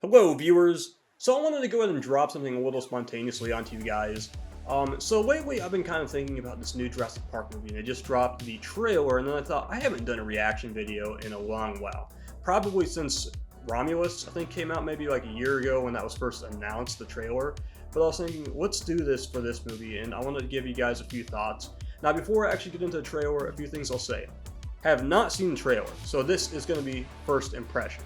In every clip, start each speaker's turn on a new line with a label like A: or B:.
A: Hello, viewers. So I wanted to go ahead and drop something a little spontaneously onto you guys. So lately I've been kind of thinking about this new Jurassic Park movie, and I just dropped the trailer, and then I thought I haven't done a reaction video in a long while. Probably since Romulus, I think, came out maybe like a year ago when that was first announced, the trailer. But I was thinking, let's do this for this movie, and I wanted to give you guys a few thoughts. Now, before I actually get into the trailer, a few things I'll say. I have not seen the trailer, so this is going to be first impressions.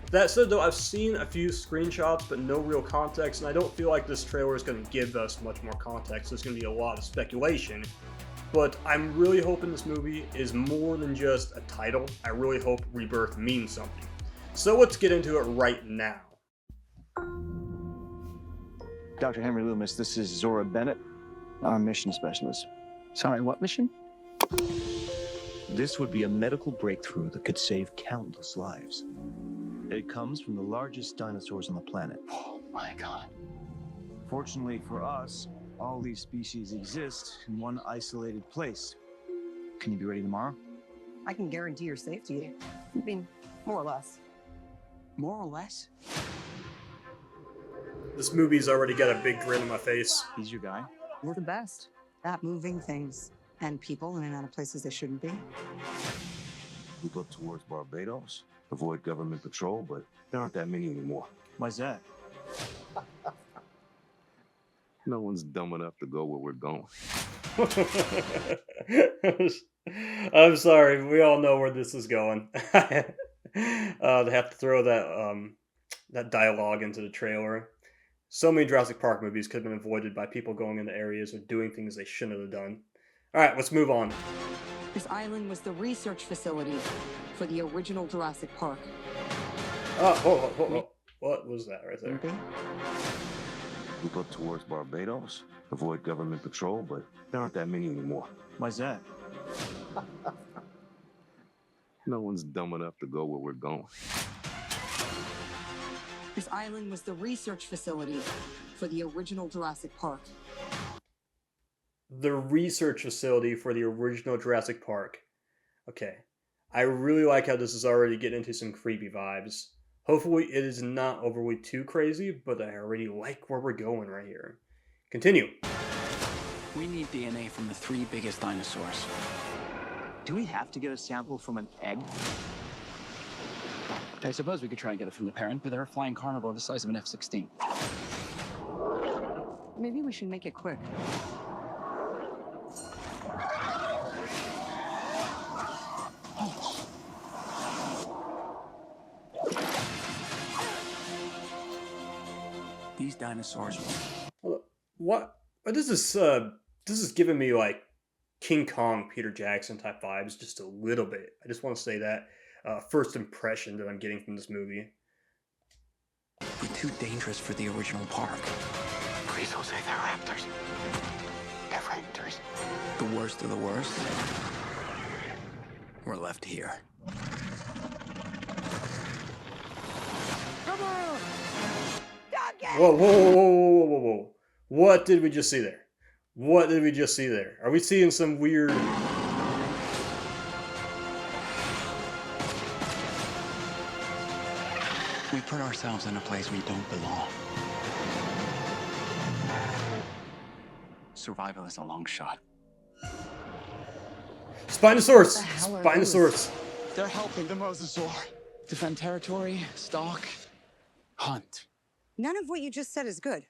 A: That said, though, I've seen a few screenshots, but no real context, and I don't feel like this trailer is going to give us much more context. There's going to be a lot of speculation, but I'm really hoping this movie is more than just a title. I really hope Rebirth means something. So let's get into it right now.
B: Dr. Henry Loomis, this is Zora Bennett, our mission specialist.
C: Sorry, what mission?
D: This would be a medical breakthrough that could save countless lives. It comes from the largest dinosaurs on the planet.
C: Oh my God.
B: Fortunately for us, all these species exist in one isolated place. Can you be ready tomorrow?
E: I can guarantee your safety. I mean, more or less.
C: More or less?
A: This movie's already got a big grin on my face.
B: He's your guy.
E: We're the best at moving things and people in and out of places they shouldn't be.
F: We look towards Barbados, avoid government patrol, but there aren't that many anymore.
B: Why's that?
F: No one's dumb enough to go where we're going.
A: I'm sorry, we all know where this is going. They have to throw that dialogue into the trailer. So many Jurassic Park movies could have been avoided by people going into areas or doing things they shouldn't have done. Alright, let's move on.
E: This island was the research facility for the original Jurassic Park.
A: Oh, what was that right there?
F: We look towards Barbados, avoid government patrol, but there aren't that many anymore.
B: Why's that?
F: No one's dumb enough to go where we're going.
E: This island was the research facility for the original Jurassic Park.
A: The research facility for the original Jurassic Park. Okay. I really like how this is already getting into some creepy vibes. Hopefully it is not overly too crazy, but I already like where we're going right here. Continue.
C: We need DNA from the 3 biggest dinosaurs.
B: Do we have to get a sample from an egg?
C: I suppose we could try and get it from the parent, but they're a flying carnivore the size of an F-16.
E: Maybe we should make it quick.
C: These dinosaurs.
A: What? This is giving me like King Kong, Peter Jackson type vibes just a little bit. I just want to say that. First impression that I'm getting from this movie.
C: We're too dangerous for the original park.
G: Please don't say they're raptors. They're raptors.
C: The worst of the worst. We're left here.
E: Come on!
A: Whoa. What did we just see there? What did we just see there? Are we seeing some weird...
C: We put ourselves in a place we don't belong. Survival is a long shot.
A: Spinosaurus!
E: What the hell are
A: Spinosaurus!
C: They're helping the mosasaur. Defend territory, stalk, hunt.
E: None of what you just said is good.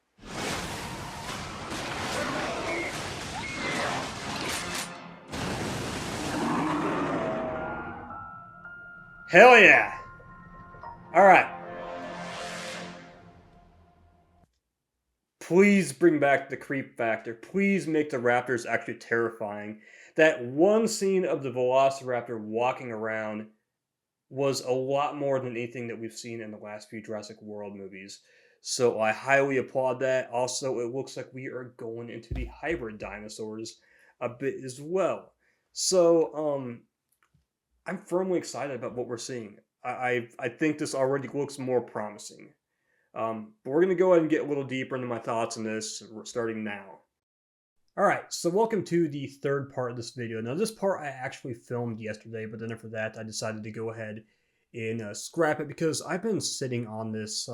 A: Hell yeah! Alright. Please bring back the creep factor. Please make the raptors actually terrifying. That one scene of the Velociraptor walking around was a lot more than anything that we've seen in the last few Jurassic World movies. So I highly applaud that. Also, it looks like we are going into the hybrid dinosaurs a bit as well. So, I'm firmly excited about what we're seeing. I think this already looks more promising. But we're going to go ahead and get a little deeper into my thoughts on this, starting now. Alright, so welcome to the third part of this video. Now this part I actually filmed yesterday, but then after that I decided to go ahead and scrap it because I've been sitting on this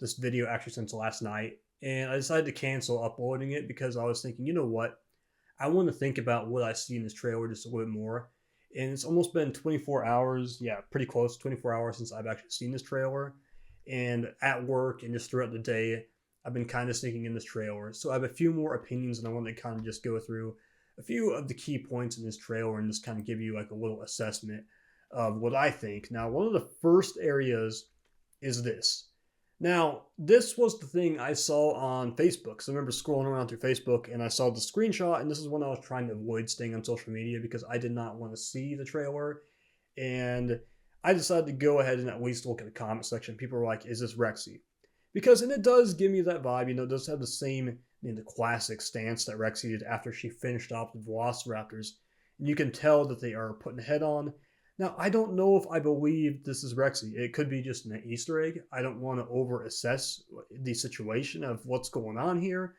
A: this video actually since last night, and I decided to cancel uploading it because I was thinking, you know what, I want to think about what I see in this trailer just a little bit more. And it's almost been 24 hours, yeah, pretty close, 24 hours since I've actually seen this trailer. And at work and just throughout the day, I've been kind of sneaking in this trailer. So I have a few more opinions, and I want to kind of just go through a few of the key points in this trailer and just kind of give you like a little assessment of what I think. Now, one of the first areas is this. Now, this was the thing I saw on Facebook. So I remember scrolling around through Facebook and I saw the screenshot, and this is when I was trying to avoid staying on social media because I did not want to see the trailer. And I decided to go ahead and at least look at the comment section. People were like, is this Rexy? Because, and it does give me that vibe, it does have the same, the classic stance that Rexy did after she finished off the Velociraptors. And you can tell that they are putting a head on. Now, I don't know if I believe this is Rexy. It could be just an Easter egg. I don't want to over-assess the situation of what's going on here.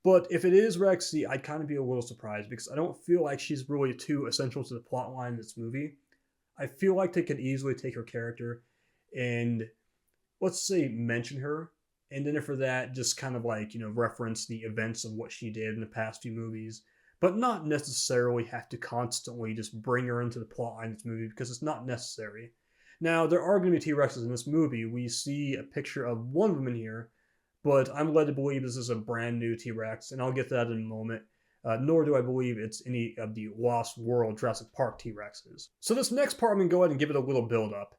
A: But if it is Rexy, I'd kind of be a little surprised because I don't feel like she's really too essential to the plot line in this movie. I feel like they could easily take her character and, let's say, mention her. And then for that, just kind of like, reference the events of what she did in the past few movies. But not necessarily have to constantly just bring her into the plot line of this movie because it's not necessary. Now, there are going to be T-Rexes in this movie. We see a picture of one of them in here, but I'm led to believe this is a brand new T-Rex, and I'll get to that in a moment. Nor do I believe it's any of the Lost World Jurassic Park T-Rexes. So this next part, I'm going to go ahead and give it a little build-up.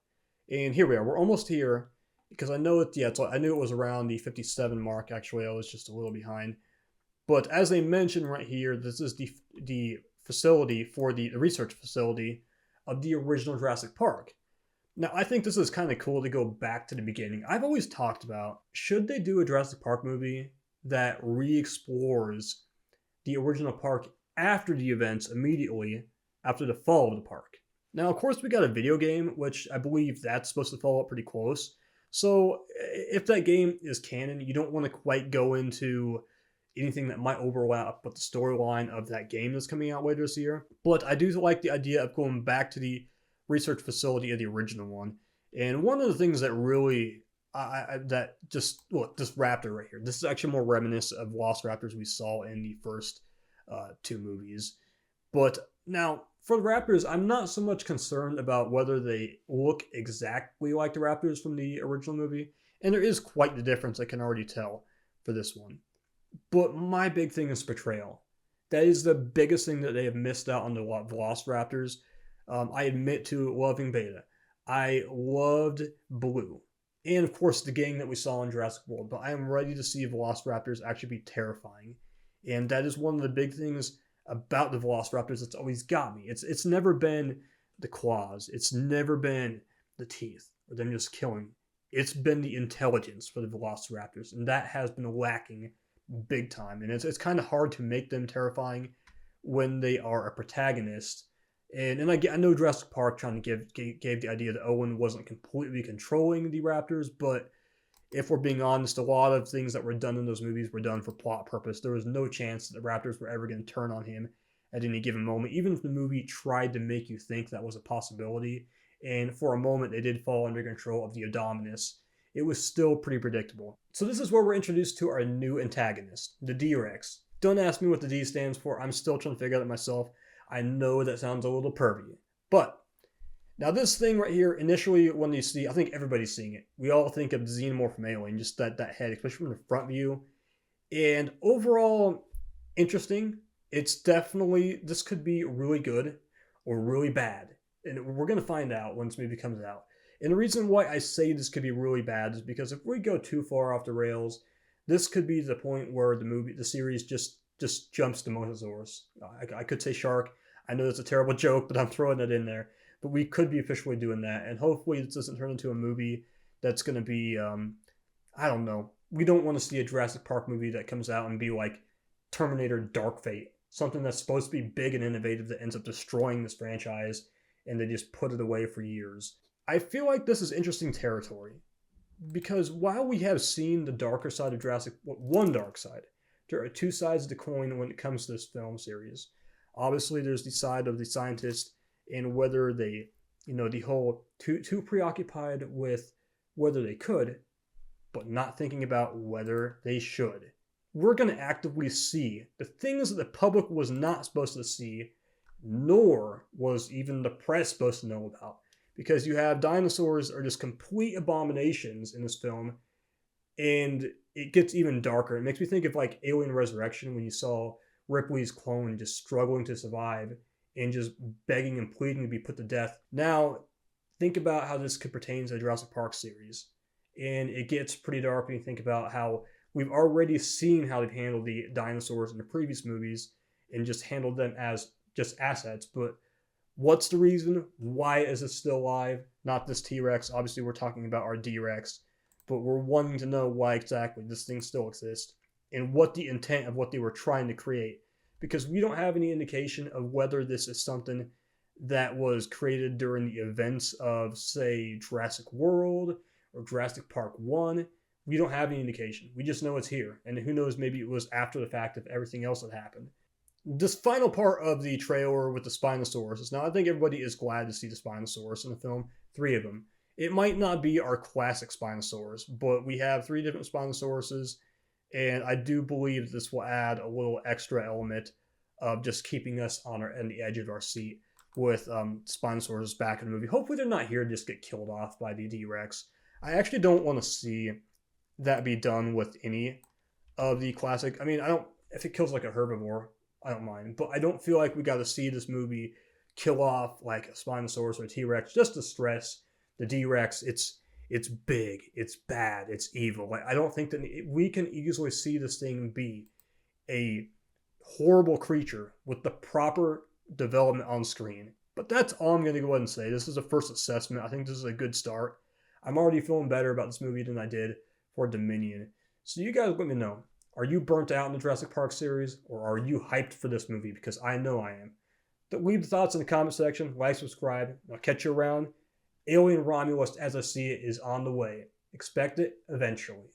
A: And here we are. We're almost here because I know it, I knew it was around the 57 mark. Actually, I was just a little behind. But as they mentioned right here, this is the facility for the research facility of the original Jurassic Park. Now, I think this is kind of cool to go back to the beginning. I've always talked about, should they do a Jurassic Park movie that re-explores the original park after the events immediately after the fall of the park? Now, of course, we got a video game, which I believe that's supposed to follow up pretty close. So if that game is canon, you don't want to quite go into anything that might overlap with the storyline of that game that's coming out later this year. But I do like the idea of going back to the research facility of the original one. And one of the things that really, look, this raptor right here, this is actually more reminiscent of Velociraptors we saw in the first two movies. But now, for the raptors, I'm not so much concerned about whether they look exactly like the raptors from the original movie. And there is quite the difference, I can already tell, for this one. But my big thing is portrayal. That is the biggest thing that they have missed out on the Velociraptors. I admit to loving Beta. I loved Blue. And of course the gang that we saw in Jurassic World. But I am ready to see Velociraptors actually be terrifying. And that is one of the big things about the Velociraptors that's always got me. It's never been the claws. It's never been the teeth. Or them just killing. It's been the intelligence for the Velociraptors. And that has been lacking big time, and it's kind of hard to make them terrifying when they are a protagonist. And I know Jurassic Park trying to gave the idea that Owen wasn't completely controlling the raptors, but if we're being honest, a lot of things that were done in those movies were done for plot purpose. There was no chance that the raptors were ever going to turn on him at any given moment, even if the movie tried to make you think that was a possibility. And for a moment, they did fall under control of the Indominus. It was still pretty predictable. So this is where we're introduced to our new antagonist, the D-Rex. Don't ask me what the D stands for. I'm still trying to figure it out myself. I know that sounds a little pervy. But now this thing right here, initially when you see, I think everybody's seeing it. We all think of the Xenomorph from Alien, just that head, especially from the front view. And overall, interesting. It's definitely, this could be really good or really bad. And we're going to find out once the movie comes out. And the reason why I say this could be really bad is because if we go too far off the rails, this could be the point where the series just jumps to Mosasaurus. I could say shark. I know that's a terrible joke, but I'm throwing it in there. But we could be officially doing that. And hopefully this doesn't turn into a movie that's going to be, I don't know. We don't want to see a Jurassic Park movie that comes out and be like Terminator Dark Fate. Something that's supposed to be big and innovative that ends up destroying this franchise, and they just put it away for years. I feel like this is interesting territory, because while we have seen the darker side of Jurassic, one dark side, there are two sides of the coin when it comes to this film series. Obviously, there's the side of the scientist and whether they You know, the whole too preoccupied with whether they could, but not thinking about whether they should. We're going to actively see the things that the public was not supposed to see, nor was even the press supposed to know about. Because you have dinosaurs are just complete abominations in this film, and it gets even darker. It makes me think of like Alien Resurrection when you saw Ripley's clone just struggling to survive and just begging and pleading to be put to death. Now, think about how this could pertain to the Jurassic Park series. And it gets pretty dark when you think about how we've already seen how they've handled the dinosaurs in the previous movies and just handled them as just assets. But what's the reason? Why is it still alive? Not this T-Rex. Obviously, we're talking about our D-Rex. But we're wanting to know why exactly this thing still exists and what the intent of what they were trying to create. Because we don't have any indication of whether this is something that was created during the events of, say, Jurassic World or Jurassic Park 1. We don't have any indication. We just know it's here. And who knows, maybe it was after the fact of everything else that happened. This final part of the trailer with the Spinosaurus. Now, I think everybody is glad to see the Spinosaurus in the film. 3 of them. It might not be our classic Spinosaurus, but we have 3 different Spinosauruses. And I do believe this will add a little extra element of just keeping us on the edge of our seat with Spinosaurus back in the movie. Hopefully they're not here to just get killed off by the D-Rex. I actually don't want to see that be done with any of the classic. I mean, if it kills like a herbivore, I don't mind. But I don't feel like we got to see this movie kill off like a Spinosaurus or a T-Rex just to stress the D-Rex. It's big, it's bad, it's evil. Like, I don't think that we can easily see this thing be a horrible creature with the proper development on screen. But that's all I'm going to go ahead and say. This is a first assessment. I think this is a good start. I'm already feeling better about this movie than I did for Dominion. So you guys let me know. Are you burnt out in the Jurassic Park series, or are you hyped for this movie? Because I know I am. Leave the thoughts in the comment section. Like, subscribe. I'll catch you around. Alien Romulus, as I see it, is on the way. Expect it eventually.